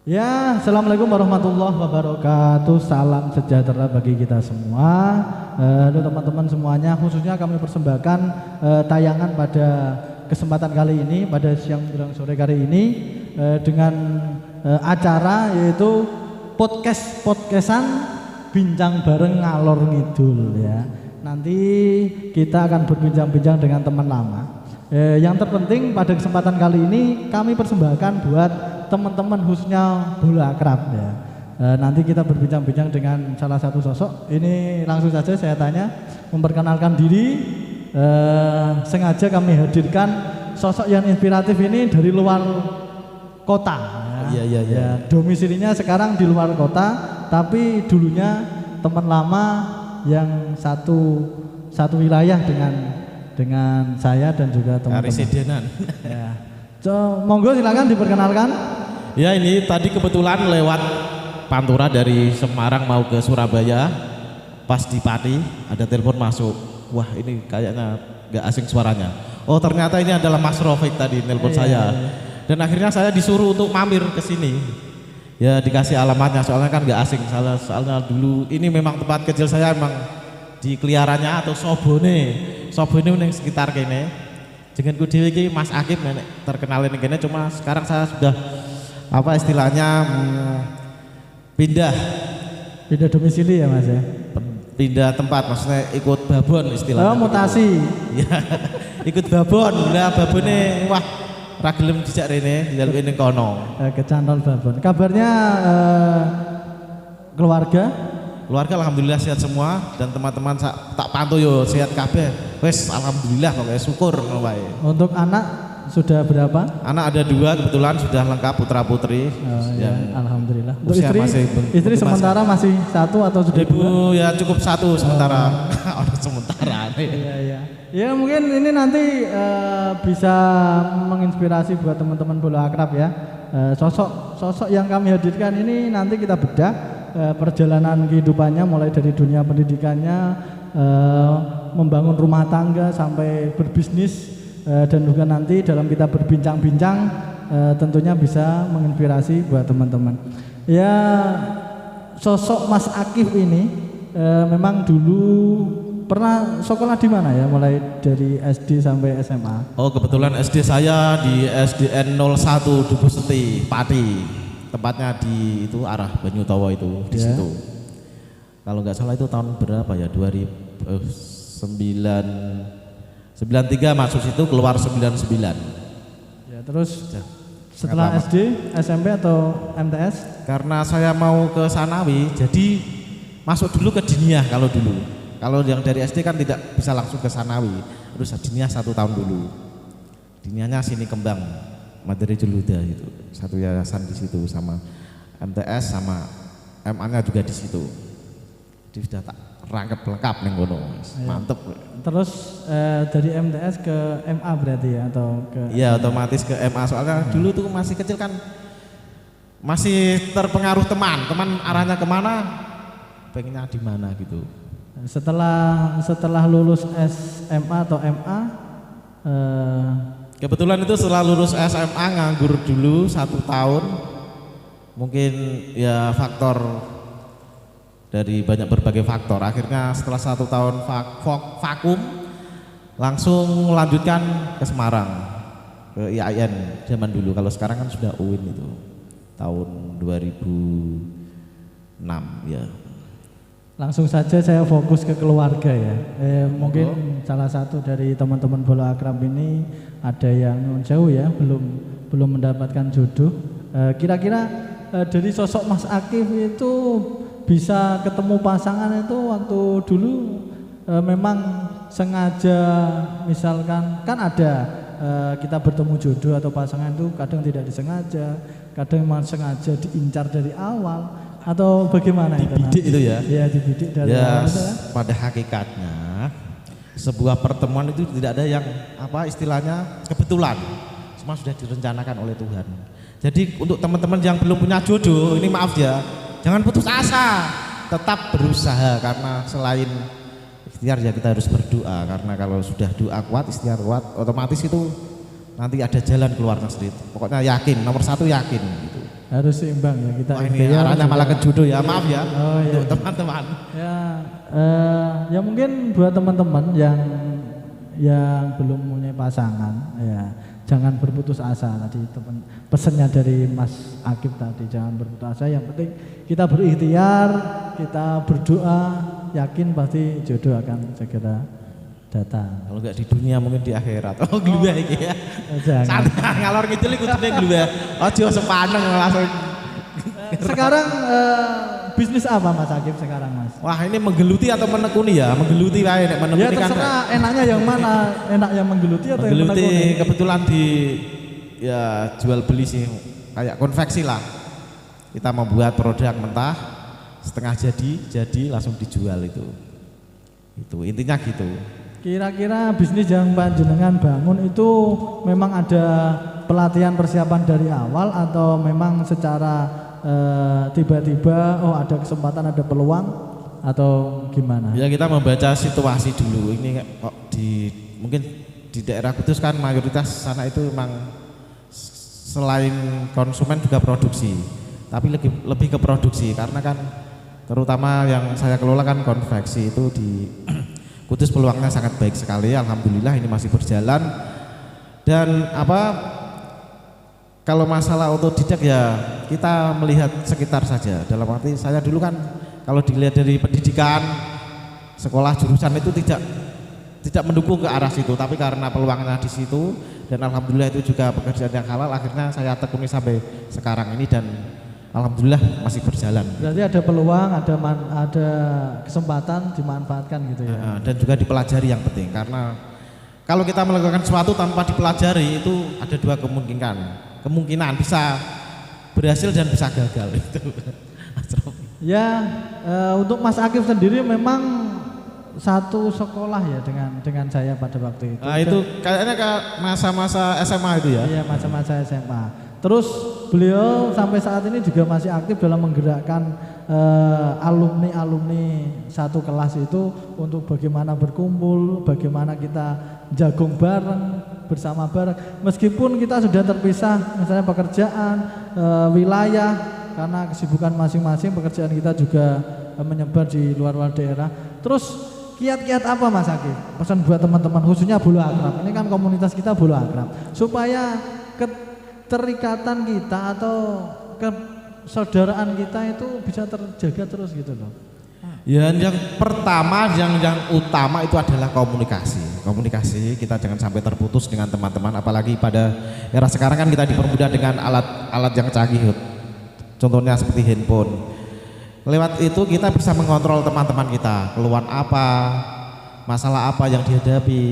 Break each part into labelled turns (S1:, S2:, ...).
S1: Ya, assalamualaikum warahmatullahi wabarakatuh. Salam sejahtera bagi kita semua. Halo teman-teman semuanya, khususnya kami persembahkan tayangan pada kesempatan kali ini, pada siang menjelang sore kali ini dengan acara yaitu podcastan bincang bareng ngalor ngidul ya. Nanti kita akan berbincang-bincang dengan teman lama. Yang terpenting pada kesempatan kali ini kami persembahkan buat teman-teman khususnya bola akrab ya. Nanti kita berbincang-bincang dengan salah satu sosok. Ini langsung saja saya tanya, memperkenalkan diri. Sengaja kami hadirkan sosok yang inspiratif ini dari luar kota. Ya. Domisilinya sekarang di luar kota, tapi dulunya teman lama yang satu wilayah dengan saya dan juga teman-teman.
S2: Residenan.
S1: Ya. Monggo silakan diperkenalkan.
S2: Ya, ini tadi kebetulan lewat Pantura dari Semarang mau ke Surabaya. Pas di Pati ada telepon masuk. Wah, ini kayaknya gak asing suaranya. Oh, ternyata ini adalah Mas Rofik tadi telepon saya. Dan akhirnya saya disuruh untuk mampir ke sini. Ya, dikasih alamatnya soalnya kan gak asing. Soalnya dulu ini memang tempat kecil saya emang di Kliarannya atau Sobone ning sekitar kene. Jeneng ku dhewe iki Mas Akib nenek terkenalin kene, cuma sekarang saya sudah apa istilahnya pindah
S1: domisili ya Mas ya.
S2: Pindah tempat, maksudnya ikut babon istilahnya.
S1: Oh, mutasi.
S2: Ya. Ikut babon. Lah babone wah ra gelem dijak rene, njaluk ning kono.
S1: Kecantol babon. Kabarnya keluarga
S2: alhamdulillah sehat semua dan teman-teman tak pantau yo sehat kabeh. Wes alhamdulillah pokoknya syukur ngono wae.
S1: Untuk anak sudah berapa?
S2: Anak ada 2 kebetulan sudah lengkap putra putri.
S1: Ya, alhamdulillah. Untuk
S2: istri
S1: sementara masih 1 atau sudah 2?
S2: Ibu ya cukup 1 sementara. Sementara.
S1: Iya. Ya mungkin ini nanti bisa menginspirasi buat teman-teman bola akrab ya. Sosok yang kami hadirkan ini nanti kita bedah perjalanan kehidupannya mulai dari dunia pendidikannya, membangun rumah tangga sampai berbisnis, dan juga nanti dalam kita berbincang-bincang tentunya bisa menginspirasi buat teman-teman. Ya, sosok Mas Akif ini memang dulu pernah sekolah di mana ya, mulai dari SD sampai SMA?
S2: Oh, kebetulan SD saya di SDN 01 Dubuseti Pati. Tempatnya di itu arah Banyutowo itu di situ. Kalau nggak salah itu tahun berapa ya? 93 masuk situ, keluar 99.
S1: Ya, terus setelah SD, SMP atau MTS?
S2: Karena saya mau ke Sanawi, jadi masuk dulu ke Diniyah kalau dulu. Kalau yang dari SD kan tidak bisa langsung ke Sanawi, harus Diniyah 1 tahun dulu. Diniyahnya sini Kembang, Madari Juluda itu. Satu yayasan di situ, sama MTS sama MA-nya juga di situ. Jadi sudah tak rangkep lengkap nih ngono. Mantep.
S1: Terus dari MTS ke MA berarti ya, atau ke?
S2: Iya, otomatis ke MA soalnya dulu tuh masih kecil kan, masih terpengaruh teman arahnya kemana, pengennya di mana gitu. Setelah
S1: lulus SMA atau MA,
S2: kebetulan itu setelah lulus SMA nganggur dulu 1 tahun. Mungkin ya faktor dari berbagai faktor. Akhirnya setelah 1 tahun vakum, langsung melanjutkan ke Semarang, ke IAIN zaman dulu. Kalau sekarang kan sudah UIN itu tahun 2006 ya.
S1: Langsung saja saya fokus ke keluarga ya. Mungkin salah satu dari teman-teman bola akrab ini ada yang jauh ya, belum mendapatkan jodoh. Kira-kira dari sosok Mas Akif itu bisa ketemu pasangan itu waktu dulu memang sengaja, misalkan kan ada kita bertemu jodoh atau pasangan itu kadang tidak disengaja, kadang memang sengaja diincar dari awal, atau bagaimana
S2: dibidik itu ya?
S1: Ya, dibidik dari awal itu ya.
S2: Pada hakikatnya sebuah pertemuan itu tidak ada yang apa istilahnya kebetulan, semua sudah direncanakan oleh Tuhan. Jadi untuk teman-teman yang belum punya jodoh, ini maaf ya, jangan putus asa, tetap berusaha, karena selain ikhtiar ya kita harus berdoa, karena kalau sudah doa kuat, ikhtiar kuat, otomatis itu nanti ada jalan keluarnya sendiri. Pokoknya yakin, nomor 1 yakin gitu.
S1: harus seimbang ya kita.
S2: Wah, ini arahnya malah ke judo ya, maaf ya.
S1: Oh, iya.
S2: Untuk teman-teman.
S1: Ya, ya mungkin buat teman-teman yang belum punya pasangan, ya jangan berputus asa tadi pesannya dari Mas Akif tadi, jangan berputus asa. Yang penting kita berikhtiar, kita berdoa, yakin pasti jodoh akan segera datang.
S2: Kalau enggak di dunia mungkin di akhirat. Oh, glue iki ya. Santai ngalor ngidul iku kudune glue. Aja sepaneng langsung.
S1: Sekarang bisnis apa Mas Akif sekarang, Mas?
S2: Wah, ini menggeluti atau menekuni ya? Menggeluti wae nek menekuni
S1: ya, terserah kan. Enaknya yang mana? Enak yang menggeluti atau yang menekuni?
S2: Menggeluti kebetulan di ya jual beli sih, kayak konveksi lah. Kita membuat produk mentah setengah jadi langsung dijual itu. Itu intinya gitu.
S1: Kira-kira bisnis yang panjenengan bangun itu memang ada pelatihan persiapan dari awal atau memang secara tiba-tiba ada kesempatan, ada peluang atau gimana?
S2: Ya, kita membaca situasi dulu. Ini kok mungkin di daerah Kudus kan mayoritas sana itu memang selain konsumen juga produksi, tapi lebih ke produksi karena kan terutama yang saya kelola kan konveksi itu di Kudus peluangnya sangat baik sekali, alhamdulillah ini masih berjalan. Dan kalau masalah otodidak ya kita melihat sekitar saja. Dalam arti saya dulu kan kalau dilihat dari pendidikan sekolah jurusan itu tidak mendukung ke arah situ, tapi karena peluangnya di situ dan alhamdulillah itu juga pekerjaan yang halal, akhirnya saya tekuni sampai sekarang ini dan alhamdulillah masih berjalan.
S1: Berarti ada peluang, ada kesempatan dimanfaatkan gitu ya.
S2: Dan juga dipelajari yang penting, karena kalau kita melakukan sesuatu tanpa dipelajari itu ada dua kemungkinan bisa berhasil dan bisa gagal itu.
S1: Ya, untuk Mas Akif sendiri memang satu sekolah ya dengan saya pada waktu itu.
S2: Nah, itu kayaknya ke masa-masa SMA itu ya.
S1: Iya, masa-masa SMA. Terus beliau sampai saat ini juga masih aktif dalam menggerakkan alumni satu kelas itu untuk bagaimana berkumpul, bagaimana kita jagung bareng, bersama bareng. Meskipun kita sudah terpisah, misalnya pekerjaan, wilayah, karena kesibukan masing-masing, pekerjaan kita juga menyebar di luar-luar daerah. Terus kiat-kiat apa Mas Akif? Pesan buat teman-teman khususnya Bulu Akrab. Ini kan komunitas kita Bulu Akrab. Supaya keterikatan kita atau kesaudaraan kita itu bisa terjaga terus gitu loh.
S2: Ya, yang pertama yang utama itu adalah komunikasi kita jangan sampai terputus dengan teman-teman, apalagi pada era sekarang kan kita dipermudah dengan alat yang canggih, contohnya seperti handphone. Lewat itu kita bisa mengontrol teman-teman kita, keluhan apa, masalah apa yang dihadapi,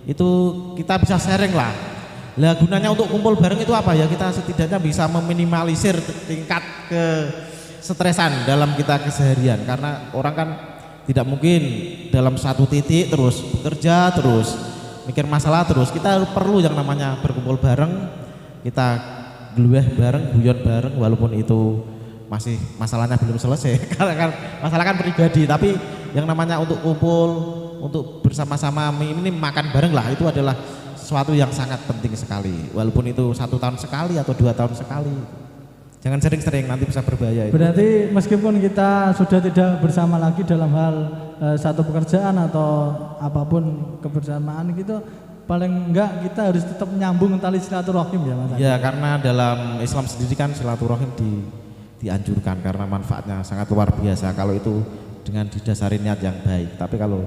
S2: itu kita bisa sharing lah. Lah gunanya untuk kumpul bareng itu apa ya? Kita setidaknya bisa meminimalisir tingkat kesetresan dalam kita keseharian, karena orang kan tidak mungkin dalam satu titik terus bekerja terus mikir masalah terus. Kita perlu yang namanya berkumpul bareng, kita gelueh bareng, guyon bareng, walaupun itu masih masalahnya belum selesai karena kan masalah kan pribadi, tapi yang namanya untuk kumpul, untuk bersama-sama ini makan bareng lah, itu adalah sesuatu yang sangat penting sekali, walaupun itu 1 tahun sekali atau 2 tahun sekali. Jangan sering-sering, nanti bisa berbahaya.
S1: Berarti meskipun kita sudah tidak bersama lagi dalam hal satu pekerjaan atau apapun kebersamaan gitu, paling enggak kita harus tetap menyambung tali silaturahim ya Mas.
S2: Ya, karena dalam Islam sendiri kan silaturahim dianjurkan karena manfaatnya sangat luar biasa kalau itu dengan didasari niat yang baik. Tapi kalau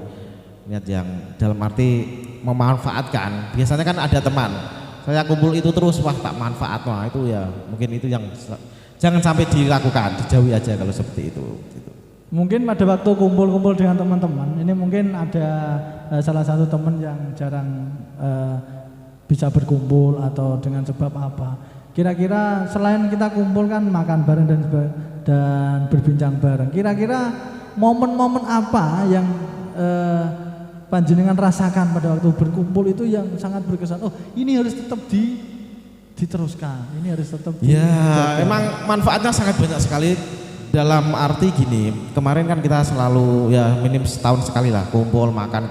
S2: niat yang dalam arti memanfaatkan, biasanya kan ada teman saya kumpul itu terus, wah tak manfaat, wah itu ya mungkin itu yang jangan sampai dilakukan, dijauhi aja kalau seperti itu.
S1: Mungkin pada waktu kumpul-kumpul dengan teman-teman ini mungkin ada salah satu teman yang jarang bisa berkumpul atau dengan sebab apa. Kira-kira selain kita kumpul kan makan bareng dan berbincang bareng, kira-kira momen-momen apa yang panjenengan rasakan pada waktu berkumpul itu yang sangat berkesan? Oh, ini harus tetap diteruskan, ini harus tetap
S2: ya, emang manfaatnya sangat banyak sekali. Dalam arti gini, kemarin kan kita selalu ya minim setahun sekali lah kumpul makan.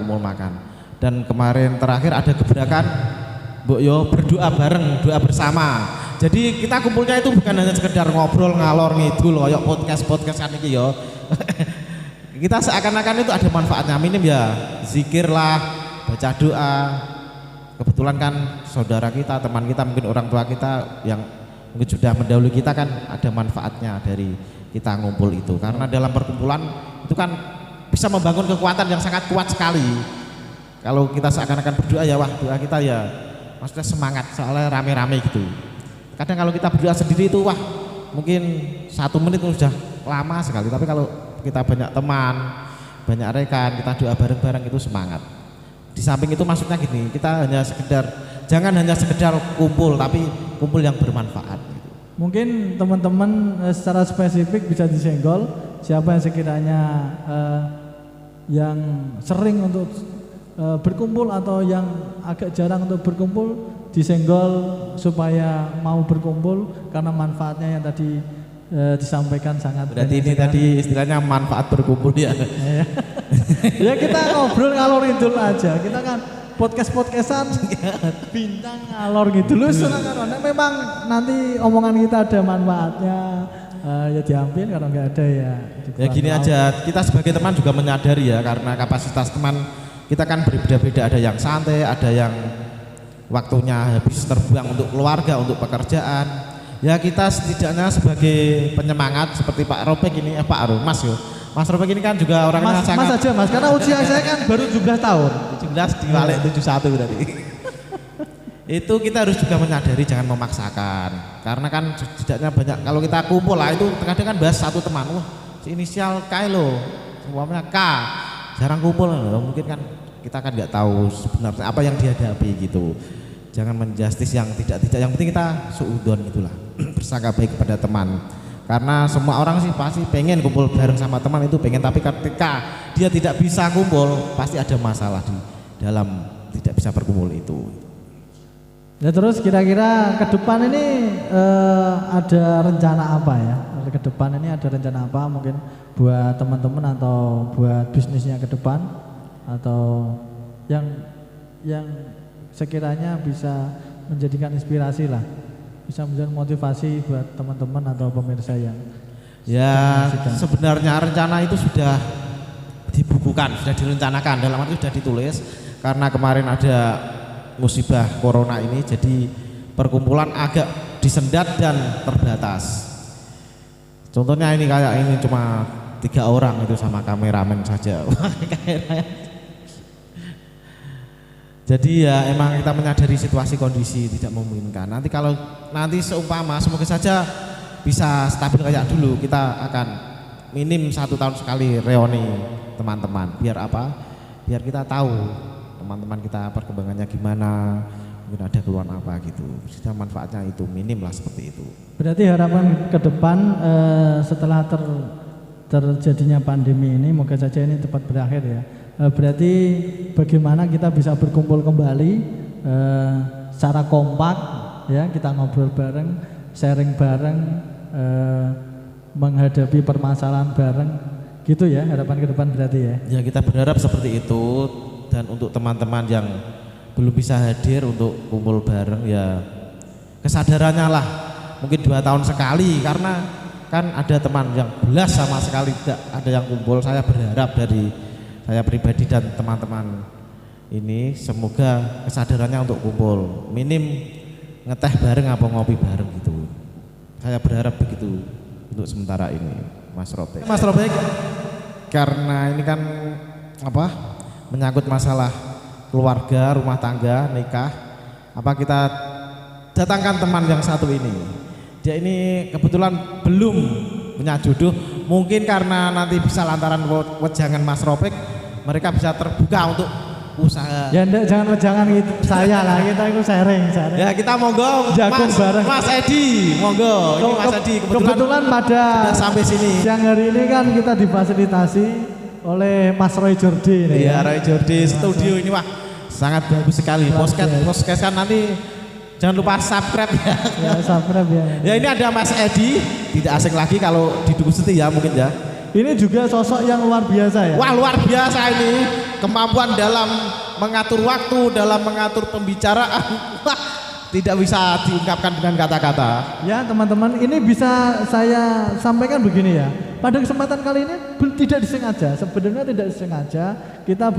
S2: Dan kemarin terakhir ada gebrakan Mbok Yo berdoa bareng, doa bersama. Jadi kita kumpulnya itu bukan hanya sekedar ngobrol ngalor ngidul kayak podcast-podcastan iki ya. Kita seakan-akan itu ada manfaatnya, minim ya zikir lah, baca doa. Kebetulan kan saudara kita, teman kita, mungkin orang tua kita yang mungkin sudah mendahului kita kan ada manfaatnya dari kita ngumpul itu. Karena dalam perkumpulan itu kan bisa membangun kekuatan yang sangat kuat sekali. Kalau kita seakan-akan berdoa ya wah doa kita ya maksudnya semangat soalnya rame-rame gitu. Kadang kalau kita berdoa sendiri itu wah mungkin 1 menit itu sudah lama sekali, tapi kalau kita banyak teman, banyak rekan, kita doa bareng-bareng itu semangat. Di samping itu maksudnya gini, kita jangan hanya sekedar kumpul, tapi kumpul yang bermanfaat gitu.
S1: Mungkin teman-teman secara spesifik bisa disenggol siapa yang sekiranya yang sering untuk berkumpul atau yang agak jarang untuk berkumpul, disenggol supaya mau berkumpul karena manfaatnya yang tadi disampaikan sangat.
S2: Berarti ini tadi istilahnya manfaat berkumpul ya.
S1: Ya kita ngobrol ngalor ngidul aja. Kita kan podcastan bintang ngalor ngidul. Karena memang nanti omongan kita ada manfaatnya, ya diambil, kalau nggak ada ya.
S2: Ya gini aja, kita sebagai teman juga menyadari ya, karena kapasitas teman kita kan berbeda-beda. Ada yang santai, ada yang waktunya habis terbang untuk keluarga, untuk pekerjaan. Ya kita setidaknya sebagai penyemangat seperti Pak Robek ini, Pak Arum, Mas yo. Mas Robek ini kan juga orangnya sangat.
S1: Mas aja Mas, karena usia saya kan baru 17 tahun.
S2: 17 diwalik 71 berarti. Itu kita harus juga menyadari, jangan memaksakan. Karena kan setidaknya banyak, kalau kita kumpul lah itu kadang kan bahas satu teman, wah si inisial K lo, semuanya K, jarang kumpul, mungkin kan kita kan nggak tahu sebenarnya apa yang dihadapi gitu. Jangan menjustis yang tidak-tidak, yang penting kita suudon itulah, bersangka baik kepada teman. Karena semua orang sih pasti pengen kumpul bareng sama teman itu pengen, tapi ketika dia tidak bisa kumpul pasti ada masalah di dalam tidak bisa berkumpul itu.
S1: Ya terus kira-kira ke depan ini ada rencana apa ya? Ke depan ini ada rencana apa mungkin buat teman-teman atau buat bisnisnya ke depan, atau yang sekiranya bisa menjadikan inspirasi lah, bisa menjadi motivasi buat teman-teman atau pemirsa yang
S2: ya sebenarnya rencana itu sudah dibukukan, sudah direncanakan, dalam arti sudah ditulis. Karena kemarin ada musibah corona ini, jadi perkumpulan agak disendat dan terbatas. Contohnya ini kayak ini cuma 3 orang itu sama kameramen saja. Jadi ya emang kita menyadari situasi kondisi tidak memungkinkan. Nanti kalau nanti seumpama semoga saja bisa stabil kayak dulu, kita akan minim 1 tahun sekali reuni teman-teman. Biar apa? Biar kita tahu teman-teman kita perkembangannya gimana, mungkin ada keluhan apa gitu. Sehingga manfaatnya itu minim lah seperti itu.
S1: Berarti harapan ke depan setelah terjadinya pandemi ini, moga saja ini cepat berakhir ya. Berarti bagaimana kita bisa berkumpul kembali secara kompak ya, kita ngobrol bareng, sharing bareng, menghadapi permasalahan bareng gitu ya, harapan ke depan berarti ya.
S2: Ya kita berharap seperti itu. Dan untuk teman-teman yang belum bisa hadir untuk kumpul bareng ya kesadarannya lah mungkin 2 tahun sekali, karena kan ada teman yang belas sama sekali tidak ada yang kumpul. Saya berharap dari saya pribadi dan teman-teman ini semoga kesadarannya untuk kumpul, minim ngeteh bareng apa ngopi bareng gitu. Saya berharap begitu untuk sementara ini, Mas Robek. Mas Robek, karena ini kan apa menyangkut masalah keluarga, rumah tangga, nikah, apa kita datangkan teman yang satu ini. Dia ini kebetulan belum punya jodoh, mungkin karena nanti bisa lantaran wejangan Mas Robek mereka bisa terbuka untuk usaha.
S1: Ya enggak, jangan gitu saya lah, kita itu sharing.
S2: Ya kita monggo
S1: jagung bareng.
S2: Mas Edi, monggo. Ini Mas Edi
S1: kebetulan pada
S2: sampai sini.
S1: Siang hari ini kan kita difasilitasi oleh Mas Roy Jordi nih.
S2: Iya, Roy Jordi studio ini wah sangat bagus sekali. Podcast kan nanti jangan lupa subscribe ya.
S1: Ya subscribe ya.
S2: Ya ini ada Mas Edi, tidak asing lagi kalau di Duku Seti ya mungkin ya.
S1: Ini juga sosok yang luar biasa ya.
S2: Wah luar biasa ini, kemampuan dalam mengatur waktu, dalam mengatur pembicaraan. Wah tidak bisa diungkapkan dengan kata-kata.
S1: Ya teman-teman, ini bisa saya sampaikan begini ya. Pada kesempatan kali ini tidak disengaja, sebenarnya tidak disengaja kita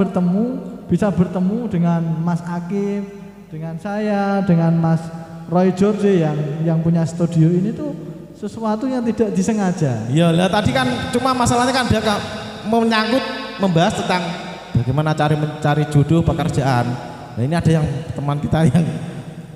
S1: bisa bertemu dengan Mas Akif, dengan saya, dengan Mas Roy George yang punya studio ini tuh sesuatu yang tidak disengaja.
S2: Iya lah, tadi kan cuma masalahnya kan dia menyangkut membahas tentang bagaimana mencari jodoh pekerjaan. Nah ini ada yang teman kita yang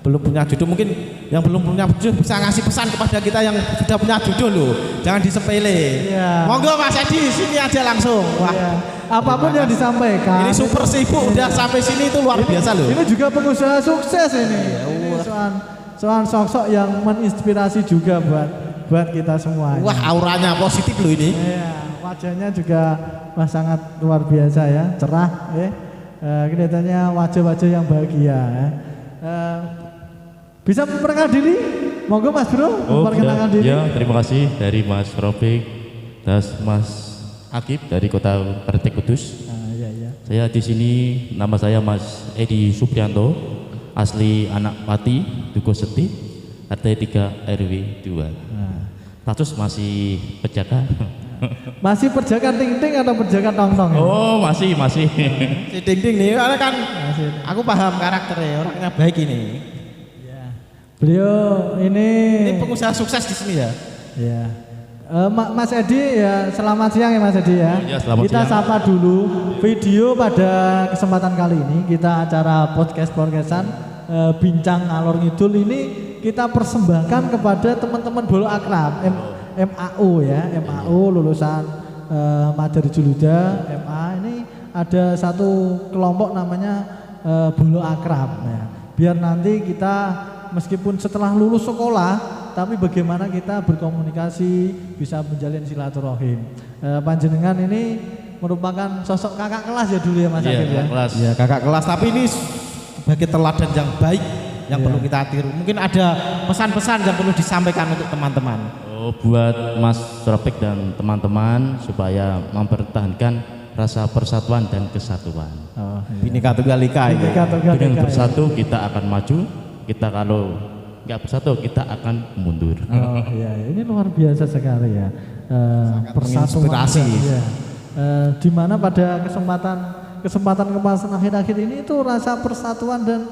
S2: belum punya jodoh, mungkin yang belum punya jodoh bisa ngasih pesan kepada kita yang sudah punya jodoh loh, jangan disepele.
S1: Iya.
S2: Monggo Mas Edi sini aja langsung. Wah,
S1: iya. Apapun yang disampaikan.
S2: Ini super sibuk udah sampai sini itu luar biasa loh.
S1: Ini juga pengusaha sukses ini. Ini soal sosok yang menginspirasi juga buat kita semua.
S2: Wah auranya positif loh ini.
S1: Iya, wajahnya juga sangat luar biasa ya, cerah ya. Kelihatannya wajah-wajah yang bahagia ya. Bisa memperkenalkan diri? Monggo Mas Bro, memperkenalkan diri.
S3: Ya, terima kasih dari Mas Rofik dan Mas Akif dari Kota Partai Kudus.
S1: Iya.
S3: Saya di sini, nama saya Mas Edi Suprianto, asli anak Pati, Dukuh Seti, RT 3 RW 2. Status masih penjaga.
S1: Masih perjaka ting-ting atau perjaka tong-tong?
S3: Oh, masih.
S2: Si ting-ting nih, karena kan
S1: Masih.
S2: aku paham karakternya, orangnya baik ini.
S1: Beliau ini
S2: pengusaha sukses di sini ya.
S1: Ya. Mas Edi ya, selamat siang ya Mas Edi ya.
S3: Ya, selamat
S1: Kita
S3: siang.
S1: sapa dulu video pada kesempatan kali ini kita acara podcastan Bincang Ngalor Ngidul ini kita persembahkan kepada teman-teman Bolo Akrab MAU ya, MAU lulusan Madari Juluda MA ini ada satu kelompok namanya Bolo Akrab ya. Biar nanti kita meskipun setelah lulus sekolah, tapi bagaimana kita berkomunikasi, bisa menjalin silaturahim. Panjenengan ini merupakan sosok kakak kelas ya dulu ya Mas Akif ya.
S3: Kelas.
S2: Ya kakak kelas, tapi ini sebagai teladan yang baik yang perlu kita tiru. Mungkin ada pesan-pesan yang perlu disampaikan untuk teman-teman.
S3: Oh, buat Mas Rofik dan teman-teman supaya mempertahankan rasa persatuan dan kesatuan.
S1: Oh, iya.
S2: Bhinneka Tunggal Ika ini.
S1: Bhinneka Tunggal
S3: Dengan
S1: Ika,
S3: bersatu kita akan maju, kita kalau nggak bersatu kita akan mundur.
S1: Oh iya, ini luar biasa sekali ya. Persatuan.
S2: menginspirasi.
S1: Ya. Di mana pada kesempatan akhir-akhir ini itu rasa persatuan dan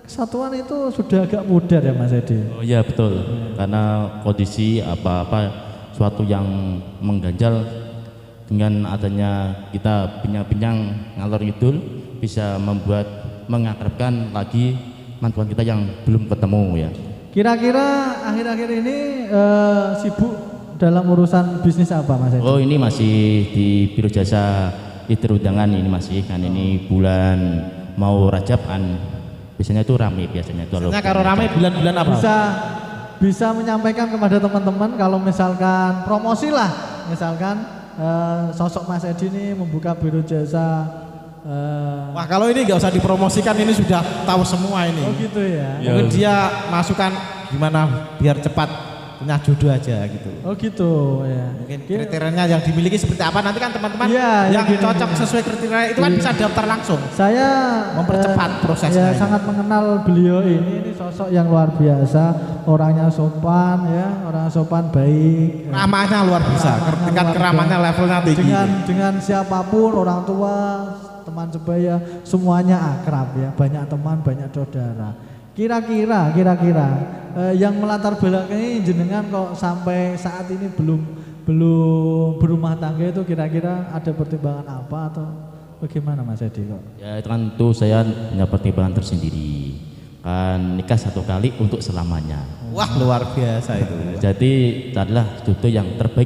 S1: kesatuan itu sudah agak pudar ya Mas Edi.
S3: Oh iya betul, karena kondisi apa-apa suatu yang mengganjal dengan adanya kita bincang ngalor ngidul bisa mengakrabkan lagi mantuan kita yang belum ketemu ya.
S1: Kira-kira akhir-akhir ini sibuk dalam urusan bisnis apa Mas Edi?
S3: Oh ini masih di Biro Jasa Itir Undangan ini masih kan ini bulan mau Rajaban biasanya itu rame biasanya itu.
S2: Biasanya kalau rame bulan-bulan apa?
S1: Bisa menyampaikan kepada teman-teman kalau misalkan promosi lah, misalkan sosok Mas Edi ini membuka Biro Jasa.
S2: Wah kalau ini nggak usah dipromosikan, ini sudah tahu semua ini.
S1: Oh gitu ya.
S2: Mungkin dia masukkan gimana biar cepat punya jodoh aja gitu.
S1: Oh gitu ya.
S2: Mungkin kriterianya yang dimiliki seperti apa nanti kan teman-teman
S1: Iya,
S2: yang
S1: gini,
S2: cocok sesuai kriteria itu kan bisa daftar langsung.
S1: Saya
S2: Mempercepat prosesnya
S1: Ya,
S2: ini.
S1: sangat mengenal beliau ini sosok yang luar biasa, orangnya sopan ya, orang sopan baik.
S2: Ramahnya luar biasa,
S1: Ramahnya
S2: tingkat
S1: luar
S2: keramahnya
S1: biasa.
S2: levelnya tinggi.
S1: Dengan siapapun, orang tua, teman sebaya, semuanya akrab ya, banyak teman, banyak saudara. Kira-kira yang melatar belakangi jenengan kok sampai saat ini belum berumah tangga itu kira-kira ada pertimbangan apa atau bagaimana Mas Edi kok?
S3: Ya itu kan tuh saya punya pertimbangan tersendiri kan nikah satu kali untuk selamanya.
S2: Wah luar biasa itu.
S3: Jadi adalah jodoh yang terbaik